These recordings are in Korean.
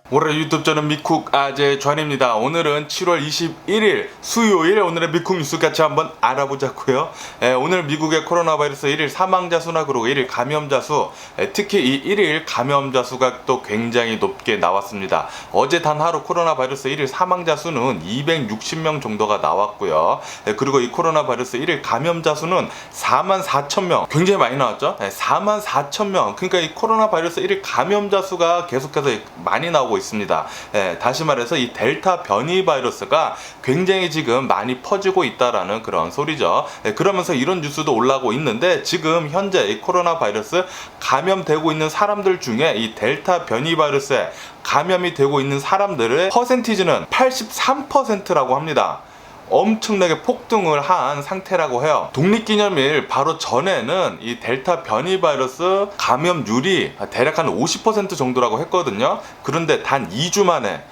올해 유튜브 저는 미쿡 아재 존입니다. 오늘은 7월 21일 수요일 오늘의 미쿡 뉴스 같이 한번 알아보자고요. 오늘 미국의 코로나 바이러스 1일 사망자 수나 그리고 1일 감염자 수, 특히 이 1일 감염자 수가 또 굉장히 높게 나왔습니다. 어제 단 하루 코로나 바이러스 1일 사망자 수는 260명 정도가 나왔고요. 그리고 이 코로나 바이러스 1일 감염자 수는 44,000명, 굉장히 많이 나왔죠. 44,000명. 그러니까 이 코로나 바이러스 1일 감염자 수가 계속해서 많이 나오고 있습니다. 다시 말해서 이 델타 변이 바이러스가 굉장히 지금 많이 퍼지고 있다라는 그런 소리죠. 그러면서 이런 뉴스도 올라오고 있는데, 지금 현재 이 코로나 바이러스 감염되고 있는 사람들 중에 이 델타 변이 바이러스에 감염이 되고 있는 사람들의 퍼센티지는 83%라고 합니다. 엄청나게 폭등을 한 상태라고 해요. 독립기념일 바로 전에는 이 델타 변이 바이러스 감염률이 대략 한 50% 정도라고 했거든요. 그런데 단 2주 만에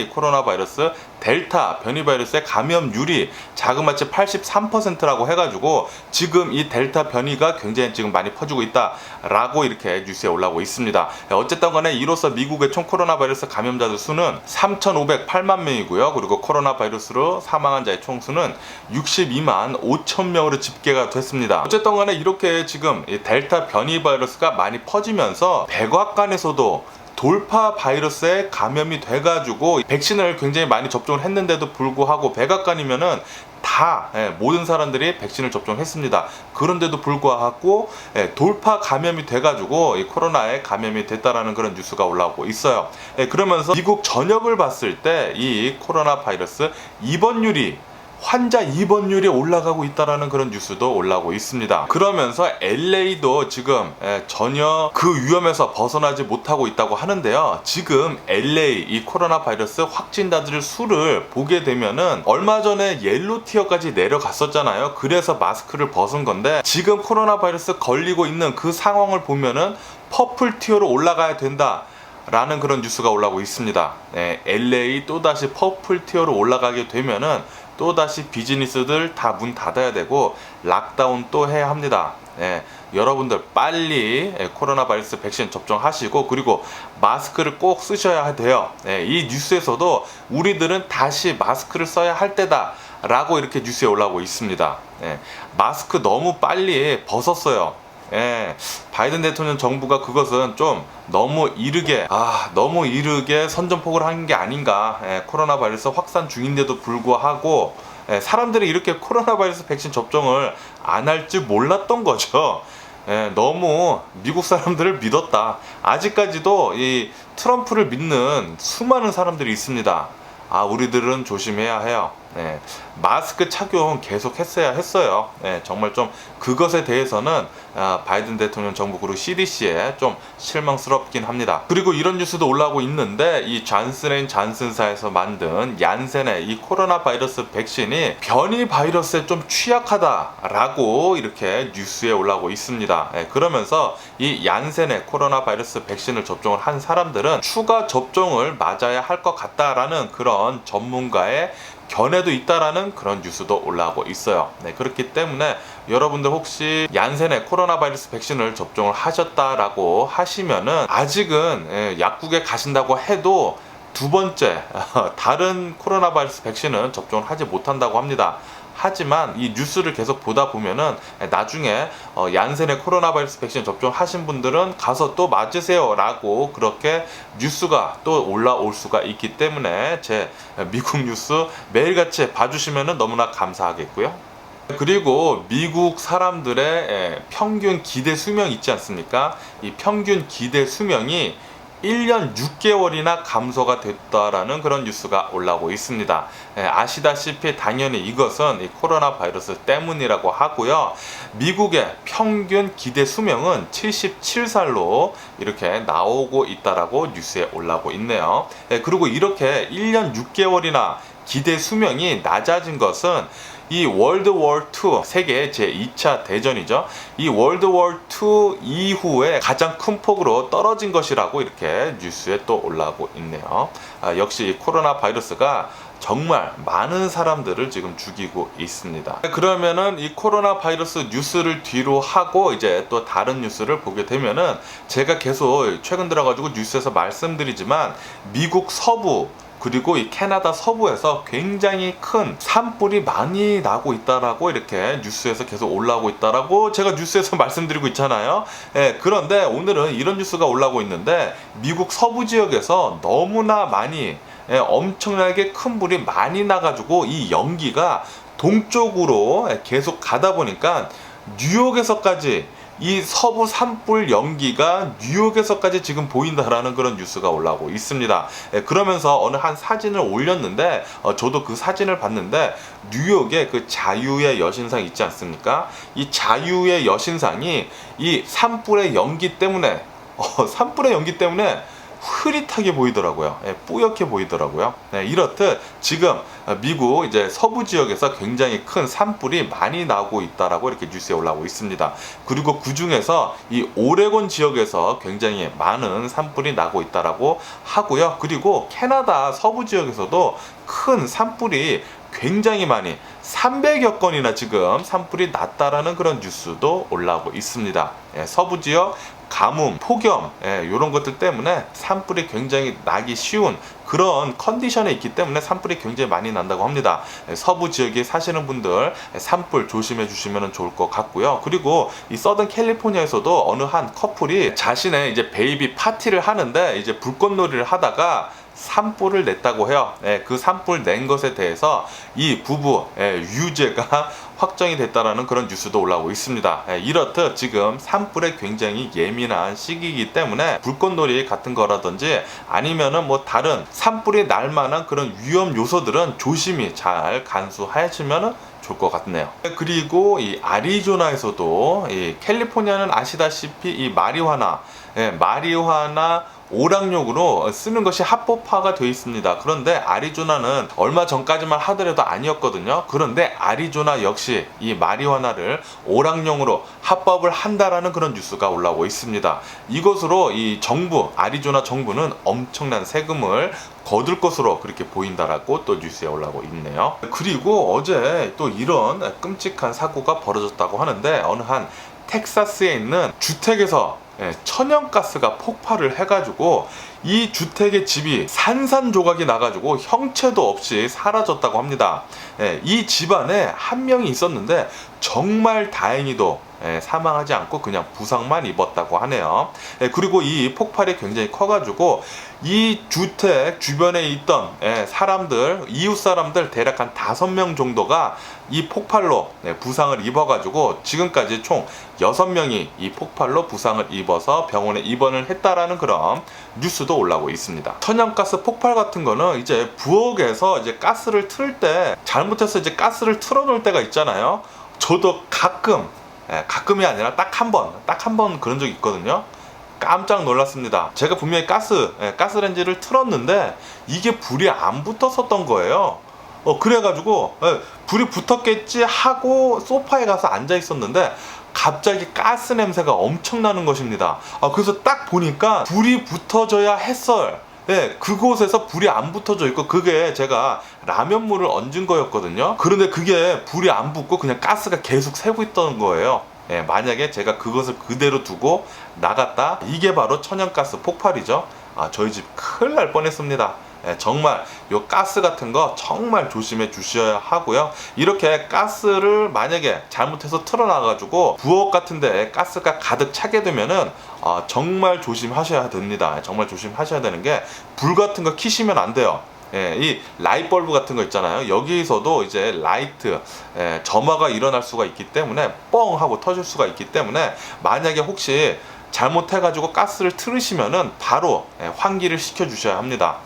이 코로나 바이러스 델타 변이 바이러스의 감염률이 자그마치 83%라고 해가지고 지금 이 델타 변이가 굉장히 지금 많이 퍼지고 있다라고 이렇게 뉴스에 올라오고 있습니다. 어쨌든 간에 이로써 미국의 총 코로나 바이러스 감염자들 수는 3,508만 명이고요. 그리고 코로나 바이러스로 사망한 자의 총수는 62만 5천 명으로 집계가 됐습니다. 어쨌든 간에 이렇게 지금 이 델타 변이 바이러스가 많이 퍼지면서 백악관에서도 돌파 바이러스에 감염이 돼가지고 백신을 굉장히 많이 접종을 했는데도 불구하고 백악관이면은 다 모든 사람들이 백신을 접종했습니다. 그런데도 불구하고 돌파 감염이 돼가지고 이 코로나에 감염이 됐다라는 그런 뉴스가 올라오고 있어요. 그러면서 미국 전역을 봤을 때 이 코로나 바이러스 환자 입원율이 올라가고 있다라는 그런 뉴스도 올라오고 있습니다. 그러면서 LA도 지금 전혀 그 위험에서 벗어나지 못하고 있다고 하는데요. 지금 LA 이 코로나 바이러스 확진자들 수를 보게 되면은 얼마 전에 옐로 티어까지 내려갔었잖아요. 그래서 마스크를 벗은 건데, 지금 코로나 바이러스 걸리고 있는 그 상황을 보면은 퍼플 티어로 올라가야 된다 라는 그런 뉴스가 올라오고 있습니다. LA 또다시 퍼플 티어로 올라가게 되면은 또다시 비즈니스들 다 문 닫아야 되고 락다운 또 해야 합니다. 여러분들 빨리 코로나 바이러스 백신 접종하시고, 그리고 마스크를 꼭 쓰셔야 돼요. 이 뉴스에서도 우리들은 다시 마스크를 써야 할 때다 라고 이렇게 뉴스에 올라오고 있습니다. 마스크 너무 빨리 벗었어요. 바이든 대통령 정부가 그것은 좀 너무 이르게 선전포고를 한 게 아닌가. 코로나 바이러스 확산 중인데도 불구하고 사람들이 이렇게 코로나 바이러스 백신 접종을 안 할 줄 몰랐던 거죠. 너무 미국 사람들을 믿었다. 아직까지도 이 트럼프를 믿는 수많은 사람들이 있습니다. 우리들은 조심해야 해요. 마스크 착용 계속 했어야 했어요. 정말 좀 그것에 대해서는 바이든 대통령 정부 그리고 CDC에 좀 실망스럽긴 합니다. 그리고 이런 뉴스도 올라오고 있는데, 이 존슨앤존슨사에서 만든 얀센의 이 코로나 바이러스 백신이 변이 바이러스에 좀 취약하다라고 이렇게 뉴스에 올라오고 있습니다. 그러면서 이 얀센의 코로나 바이러스 백신을 접종을 한 사람들은 추가 접종을 맞아야 할 것 같다라는 그런 전문가의 견해도 있다라는 그런 뉴스도 올라오고 있어요. 그렇기 때문에 여러분들 혹시 얀센의 코로나 바이러스 백신을 접종을 하셨다라고 하시면은 아직은 약국에 가신다고 해도 두 번째 다른 코로나 바이러스 백신은 접종을 하지 못한다고 합니다. 하지만 이 뉴스를 계속 보다 보면은 나중에 얀센의 코로나 바이러스 백신 접종하신 분들은 가서 또 맞으세요 라고 그렇게 뉴스가 또 올라올 수가 있기 때문에 제 미국 뉴스 매일같이 봐주시면 너무나 감사하겠고요. 그리고 미국 사람들의 평균 기대 수명 있지 않습니까? 이 평균 기대 수명이 1년 6개월이나 감소가 됐다라는 그런 뉴스가 올라오고 있습니다. 아시다시피 당연히 이것은 이 코로나 바이러스 때문이라고 하고요. 미국의 평균 기대 수명은 77살로 이렇게 나오고 있다라고 뉴스에 올라오고 있네요. 그리고 이렇게 1년 6개월이나 기대 수명이 낮아진 것은 이 월드워2 세계 제2차 대전이죠. 이 월드워2 이후에 가장 큰 폭으로 떨어진 것이라고 이렇게 뉴스에 또 올라오고 있네요. 역시 이 코로나 바이러스가 정말 많은 사람들을 지금 죽이고 있습니다. 그러면은 이 코로나 바이러스 뉴스를 뒤로 하고 이제 또 다른 뉴스를 보게 되면은, 제가 계속 최근 들어가지고 뉴스에서 말씀드리지만 미국 서부 그리고 이 캐나다 서부에서 굉장히 큰 산불이 많이 나고 있다라고 이렇게 뉴스에서 계속 올라오고 있다라고 제가 뉴스에서 말씀드리고 있잖아요. 그런데 오늘은 이런 뉴스가 올라오고 있는데, 미국 서부 지역에서 너무나 많이, 엄청나게 큰 불이 많이 나가지고 이 연기가 동쪽으로 계속 가다 보니까 뉴욕에서까지 이 서부 산불 연기가 뉴욕에서까지 지금 보인다라는 그런 뉴스가 올라오고 있습니다. 그러면서 어느 한 사진을 올렸는데, 저도 그 사진을 봤는데, 뉴욕의 그 자유의 여신상 있지 않습니까? 이 자유의 여신상이 이 산불의 연기 때문에 산불의 연기 때문에 흐릿하게 보이더라고요. 뿌옇게 보이더라고요. 이렇듯 지금 미국 이제 서부 지역에서 굉장히 큰 산불이 많이 나고 있다라고 이렇게 뉴스에 올라오고 있습니다. 그리고 그 중에서 이 오레곤 지역에서 굉장히 많은 산불이 나고 있다라고 하고요. 그리고 캐나다 서부 지역에서도 큰 산불이 굉장히 많이 300여 건이나 지금 산불이 났다라는 그런 뉴스도 올라오고 있습니다. 서부 지역 가뭄, 폭염, 이런 것들 때문에 산불이 굉장히 나기 쉬운 그런 컨디션에 있기 때문에 산불이 굉장히 많이 난다고 합니다. 서부 지역에 사시는 분들 산불 조심해 주시면 좋을 것 같고요. 그리고 이 서던 캘리포니아에서도 어느 한 커플이 자신의 이제 베이비 파티를 하는데 이제 불꽃놀이를 하다가 산불을 냈다고 해요. 그 산불 낸 것에 대해서 이 부부 유죄가 확정이 됐다라는 그런 뉴스도 올라오고 있습니다. 이렇듯 지금 산불에 굉장히 예민한 시기이기 때문에 불꽃놀이 같은 거라든지 아니면은 뭐 다른 산불이 날 만한 그런 위험 요소들은 조심히 잘 간수하시면은 좋을 것 같네요. 그리고 이 아리조나에서도, 이 캘리포니아는 아시다시피 이 마리화나 오락용으로 쓰는 것이 합법화가 되어 있습니다. 그런데 아리조나는 얼마 전까지만 하더라도 아니었거든요. 그런데 아리조나 역시 이 마리화나를 오락용으로 합법을 한다라는 그런 뉴스가 올라오고 있습니다. 이것으로 이 아리조나 정부는 엄청난 세금을 거둘 것으로 그렇게 보인다라고 또 뉴스에 올라오고 있네요. 그리고 어제 또 이런 끔찍한 사고가 벌어졌다고 하는데, 어느 한 텍사스에 있는 주택에서 천연가스가 폭발을 해가지고 이 주택의 집이 산산조각이 나가지고 형체도 없이 사라졌다고 합니다. 이 집안에 한 명이 있었는데 정말 다행히도 사망하지 않고 그냥 부상만 입었다고 하네요. 그리고 이 폭발이 굉장히 커가지고 이 주택 주변에 있던 이웃 사람들 대략 한 5명 정도가 이 폭발로 부상을 입어가지고 지금까지 총 6명이 이 폭발로 부상을 입어서 병원에 입원을 했다라는 그런 뉴스도 올라오고 있습니다. 천연가스 폭발 같은 거는 이제 부엌에서 이제 가스를 틀 때 잘못해서 이제 가스를 틀어놓을 때가 있잖아요. 저도 가끔이 아니라 딱 한 번 그런 적이 있거든요. 깜짝 놀랐습니다. 제가 분명히 가스레인지를 틀었는데 이게 불이 안 붙었었던 거예요. 그래가지고 불이 붙었겠지 하고 소파에 가서 앉아 있었는데 갑자기 가스 냄새가 엄청 나는 것입니다. 그래서 딱 보니까 불이 붙어져야 했어요. 그곳에서 불이 안 붙어져 있고, 그게 제가 라면물을 얹은 거였거든요. 그런데 그게 불이 안 붙고 그냥 가스가 계속 새고 있던 거예요. 만약에 제가 그것을 그대로 두고 나갔다, 이게 바로 천연가스 폭발이죠. 저희 집 큰일 날 뻔했습니다. 정말 요 가스 같은 거 정말 조심해 주셔야 하고요. 이렇게 가스를 만약에 잘못해서 틀어놔가지고 부엌 같은데 가스가 가득 차게 되면은 정말 조심하셔야 됩니다. 정말 조심하셔야 되는 게, 불 같은 거 켜시면 안 돼요. 이 라이트 벌브 같은 거 있잖아요. 여기서도 이제 라이트 점화가 일어날 수가 있기 때문에 뻥 하고 터질 수가 있기 때문에, 만약에 혹시 잘못해가지고 가스를 틀으시면은 바로 환기를 시켜주셔야 합니다.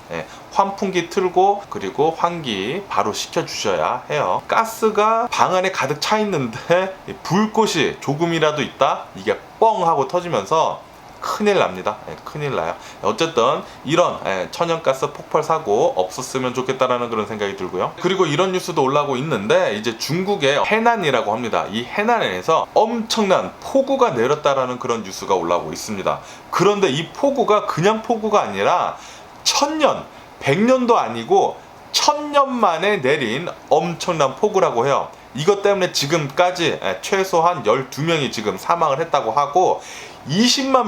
환풍기 틀고 그리고 환기 바로 시켜주셔야 해요. 가스가 방 안에 가득 차 있는데 불꽃이 조금이라도 있다, 이게 뻥 하고 터지면서 큰일 납니다. 큰일 나요. 어쨌든 이런 천연가스 폭발 사고 없었으면 좋겠다라는 그런 생각이 들고요. 그리고 이런 뉴스도 올라오고 있는데, 이제 중국의 해난이라고 합니다. 이 해난에서 엄청난 폭우가 내렸다라는 그런 뉴스가 올라오고 있습니다. 그런데 이 폭우가 그냥 폭우가 아니라 1000년, 100년도 아니고 1000년 만에 내린 엄청난 폭우라고 해요. 이것 때문에 지금까지 최소한 12명이 지금 사망을 했다고 하고 20만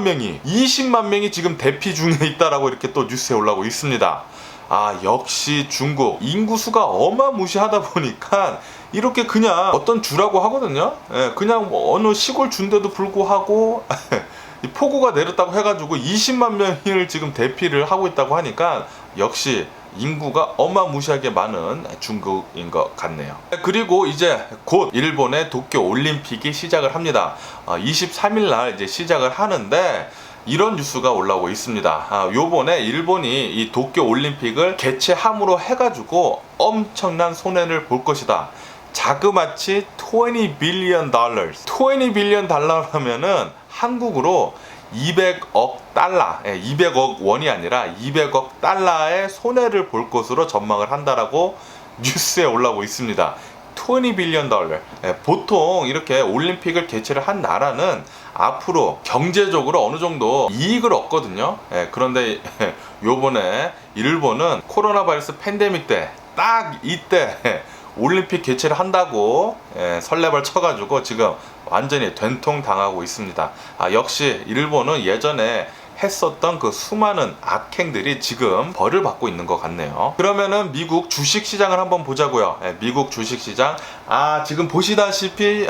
명이 지금 대피 중에 있다라고 이렇게 또 뉴스에 올라오고 있습니다. 아, 역시 중국 인구수가 어마무시하다 보니까 이렇게 그냥 어떤 주라고 하거든요. 그냥 뭐 어느 시골 주인데도 불구하고 이 폭우가 내렸다고 해가지고 20만 명을 지금 대피를 하고 있다고 하니까 역시 인구가 어마무시하게 많은 중국인 것 같네요. 그리고 이제 곧 일본의 도쿄 올림픽이 시작을 합니다. 23일 날 이제 시작을 하는데 이런 뉴스가 올라오고 있습니다. 요번에 일본이 이 도쿄 올림픽을 개최함으로 해가지고 엄청난 손해를 볼 것이다. 자그마치 20 빌리언 달러. 20 빌리언 달러라면은 한국으로 200억 달러, 200억 원이 아니라 200억 달러의 손해를 볼 것으로 전망을 한다라고 뉴스에 올라오고 있습니다. 20 빌리언 달러. 보통 이렇게 올림픽을 개최를 한 나라는 앞으로 경제적으로 어느 정도 이익을 얻거든요. 그런데 요번에 일본은 코로나 바이러스 팬데믹 때 딱 이때 올림픽 개최를 한다고 설레발 쳐가지고 지금 완전히 된통 당하고 있습니다. 역시 일본은 예전에 했었던 그 수많은 악행들이 지금 벌을 받고 있는 것 같네요. 그러면은 미국 주식시장을 한번 보자고요. 미국 주식시장 지금 보시다시피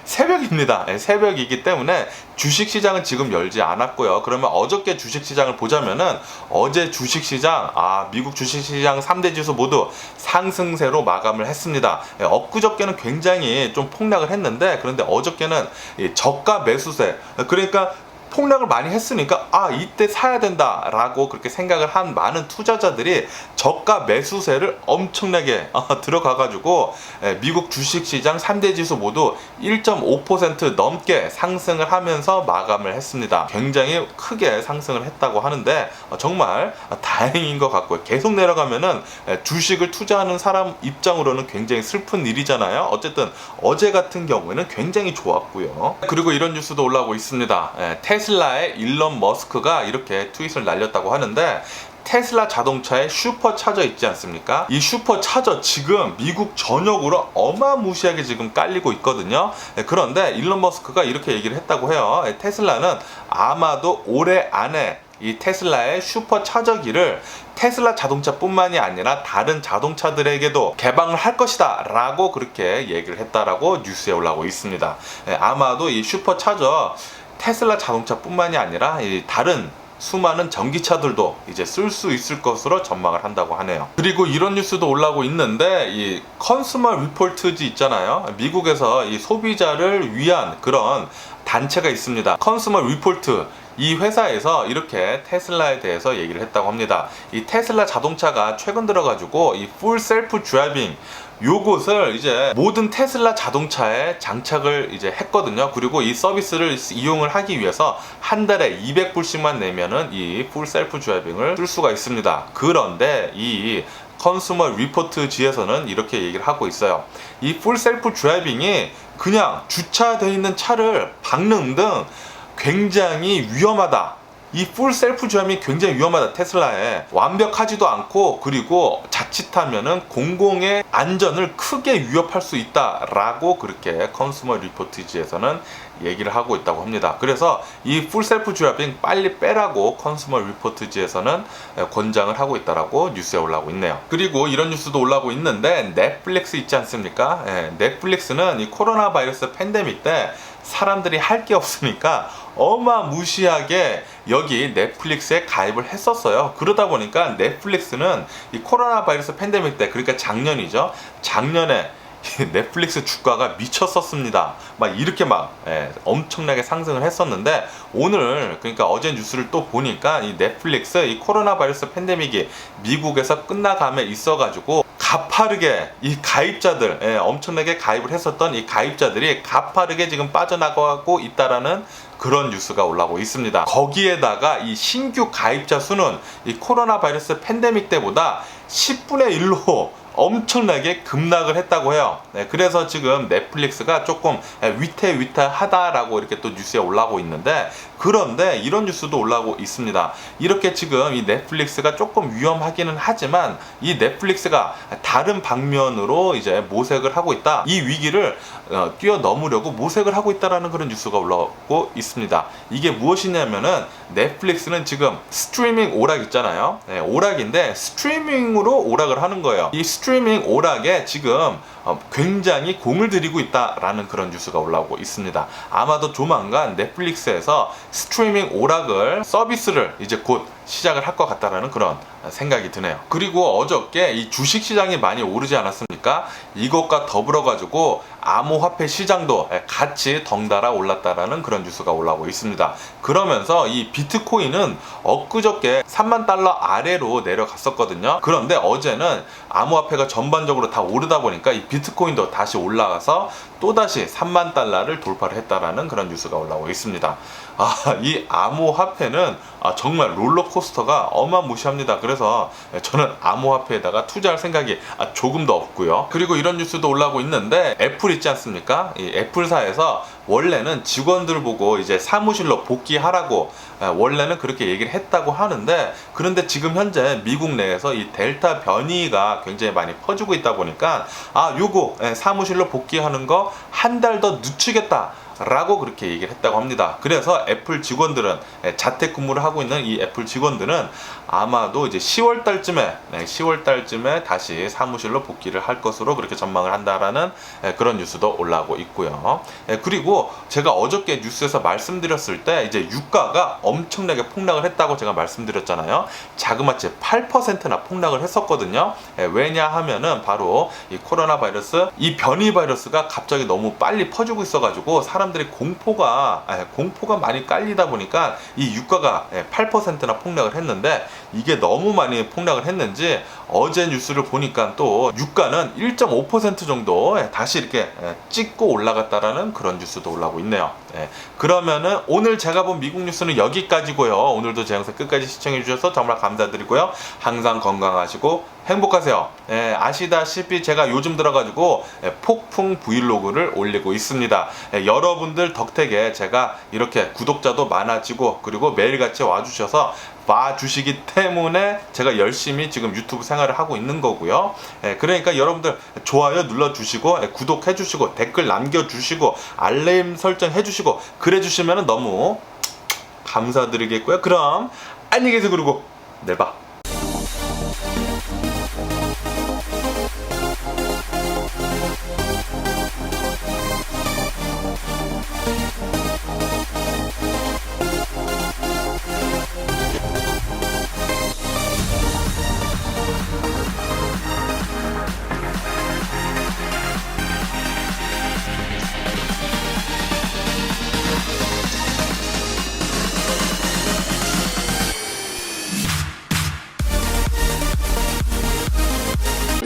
새벽입니다. 새벽이기 때문에 주식시장은 지금 열지 않았고요. 그러면 어저께 주식시장을 보자면은 어제 주식시장 미국 주식시장 3대 지수 모두 상승세로 마감을 했습니다. 엊그저께는 굉장히 좀 폭락을 했는데 그런데 어저께는 저가 매수세, 그러니까 폭락을 많이 했으니까 이때 사야 된다라고 그렇게 생각을 한 많은 투자자들이 저가 매수세를 엄청나게 들어가가지고 미국 주식시장 3대 지수 모두 1.5% 넘게 상승을 하면서 마감을 했습니다. 굉장히 크게 상승을 했다고 하는데 정말 다행인 것 같고요. 계속 내려가면은 주식을 투자하는 사람 입장으로는 굉장히 슬픈 일이잖아요. 어쨌든 어제 같은 경우에는 굉장히 좋았고요. 그리고 이런 뉴스도 올라오고 있습니다. 테슬라의 일론 머스크가 이렇게 트윗을 날렸다고 하는데 테슬라 자동차의 슈퍼차저 있지 않습니까? 이 슈퍼차저 지금 미국 전역으로 어마무시하게 지금 깔리고 있거든요. 그런데 일론 머스크가 이렇게 얘기를 했다고 해요. 테슬라는 아마도 올해 안에 이 테슬라의 슈퍼차저기를 테슬라 자동차뿐만이 아니라 다른 자동차들에게도 개방을 할 것이다 라고 그렇게 얘기를 했다라고 뉴스에 올라오고 있습니다. 아마도 이 슈퍼차저 테슬라 자동차뿐만이 아니라 이 다른 수많은 전기차들도 이제 쓸 수 있을 것으로 전망을 한다고 하네요. 그리고 이런 뉴스도 올라오고 있는데 이 컨슈머 리포트지 있잖아요. 미국에서 이 소비자를 위한 그런 단체가 있습니다. 컨슈머 리포트, 이 회사에서 이렇게 테슬라에 대해서 얘기를 했다고 합니다. 이 테슬라 자동차가 최근 들어가지고 이 풀 셀프 드라이빙 요것을 이제 모든 테슬라 자동차에 장착을 이제 했거든요. 그리고 이 서비스를 이용을 하기 위해서 한 달에 200불씩만 내면은 이 풀 셀프 드라이빙을 쓸 수가 있습니다. 그런데 이 컨슈머 리포트지에서는 이렇게 얘기를 하고 있어요. 이 풀 셀프 드라이빙이 그냥 주차되어 있는 차를 박는 등 굉장히 위험하다. 이 풀 셀프 드라이빙이 굉장히 위험하다. 테슬라에 완벽하지도 않고 그리고 자칫하면은 공공의 안전을 크게 위협할 수 있다라고 그렇게 컨슈머 리포트지에서는 얘기를 하고 있다고 합니다. 그래서 이 풀 셀프 드라이빙 빨리 빼라고 컨슈머 리포트지에서는 권장을 하고 있다라고 뉴스에 올라오고 있네요. 그리고 이런 뉴스도 올라오고 있는데 넷플릭스 있지 않습니까? 넷플릭스는 이 코로나 바이러스 팬데믹 때 사람들이 할 게 없으니까 어마무시하게 여기 넷플릭스에 가입을 했었어요. 그러다 보니까 넷플릭스는 이 코로나 바이러스 팬데믹 때, 그러니까 작년이죠. 작년에 넷플릭스 주가가 미쳤었습니다. 이렇게 엄청나게 상승을 했었는데 오늘, 그러니까 어제 뉴스를 또 보니까 이 넷플릭스 이 코로나 바이러스 팬데믹이 미국에서 끝나감에 있어가지고 가파르게 이 가입자들, 엄청나게 가입을 했었던 이 가입자들이 가파르게 지금 빠져나가고 있다라는 그런 뉴스가 올라오고 있습니다. 거기에다가 이 신규 가입자 수는 이 코로나 바이러스 팬데믹 때보다 10분의 1로 엄청나게 급락을 했다고 해요. 그래서 지금 넷플릭스가 조금 위태위태하다라고 이렇게 또 뉴스에 올라오고 있는데, 그런데 이런 뉴스도 올라오고 있습니다. 이렇게 지금 이 넷플릭스가 조금 위험하기는 하지만 이 넷플릭스가 다른 방면으로 이제 모색을 하고 있다. 이 위기를 뛰어넘으려고 모색을 하고 있다라는 그런 뉴스가 올라오고 있습니다. 이게 무엇이냐면은 넷플릭스는 지금 스트리밍 오락 있잖아요. 오락인데 스트리밍으로 오락을 하는 거예요. 이 스트리밍 오락에 지금 굉장히 공을 들이고 있다라는 그런 뉴스가 올라오고 있습니다. 아마도 조만간 넷플릭스에서 스트리밍 오락을 서비스를 이제 곧 시작을 할 것 같다라는 그런 생각이 드네요. 그리고 어저께 이 주식 시장이 많이 오르지 않았습니까? 이것과 더불어 가지고 암호화폐 시장도 같이 덩달아 올랐다라는 그런 뉴스가 올라오고 있습니다. 그러면서 이 비트코인은 엊그저께 3만 달러 아래로 내려갔었거든요. 그런데 어제는 암호화폐가 전반적으로 다 오르다 보니까 이 비트코인도 다시 올라가서 또다시 3만 달러를 돌파를 했다라는 그런 뉴스가 올라오고 있습니다. 이 암호화폐는 정말 롤러코스터가 어마무시합니다. 그래서 저는 암호화폐에다가 투자할 생각이 조금도 없고요. 그리고 이런 뉴스도 올라오고 있는데, 애플 있지 않습니까? 이 애플사에서 원래는 직원들 보고 이제 사무실로 복귀하라고 원래는 그렇게 얘기를 했다고 하는데, 그런데 지금 현재 미국 내에서 이 델타 변이가 굉장히 많이 퍼지고 있다 보니까 요거 사무실로 복귀하는 거 한 달 더 늦추겠다 라고 그렇게 얘기를 했다고 합니다. 그래서 애플 직원들은, 자택근무를 하고 있는 이 애플 직원들은 아마도 이제 10월 달쯤에 다시 사무실로 복귀를 할 것으로 그렇게 전망을 한다라는 그런 뉴스도 올라오고 있고요. 그리고 제가 어저께 뉴스에서 말씀드렸을 때 이제 유가가 엄청나게 폭락을 했다고 제가 말씀드렸잖아요. 자그마치 8%나 폭락을 했었거든요. 왜냐하면은 바로 이 코로나 바이러스, 이 변이 바이러스가 갑자기 너무 빨리 퍼지고 있어가지고 사람들이 공포가 많이 깔리다 보니까 이 유가가 8%나 폭락을 했는데, 이게 너무 많이 폭락을 했는지 어제 뉴스를 보니까 또 유가는 1.5% 정도 다시 이렇게 찍고 올라갔다라는 그런 뉴스도 올라오고 있네요. 그러면은 오늘 제가 본 미국 뉴스는 여기까지고요. 오늘도 제 영상 끝까지 시청해 주셔서 정말 감사드리고요. 항상 건강하시고 행복하세요. 아시다시피 제가 요즘 들어가지고 폭풍 브이로그를 올리고 있습니다. 여러분들 덕택에 제가 이렇게 구독자도 많아지고, 그리고 매일같이 와주셔서 봐주시기 때문에 제가 열심히 지금 유튜브 생활을 하고 있는 거고요. 그러니까 여러분들 좋아요 눌러주시고, 구독해주시고, 댓글 남겨주시고, 알림 설정해주시고, 그래주시면 너무 감사드리겠고요. 그럼 안녕히 계세요. 그리고 내일 봐.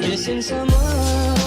Missing someone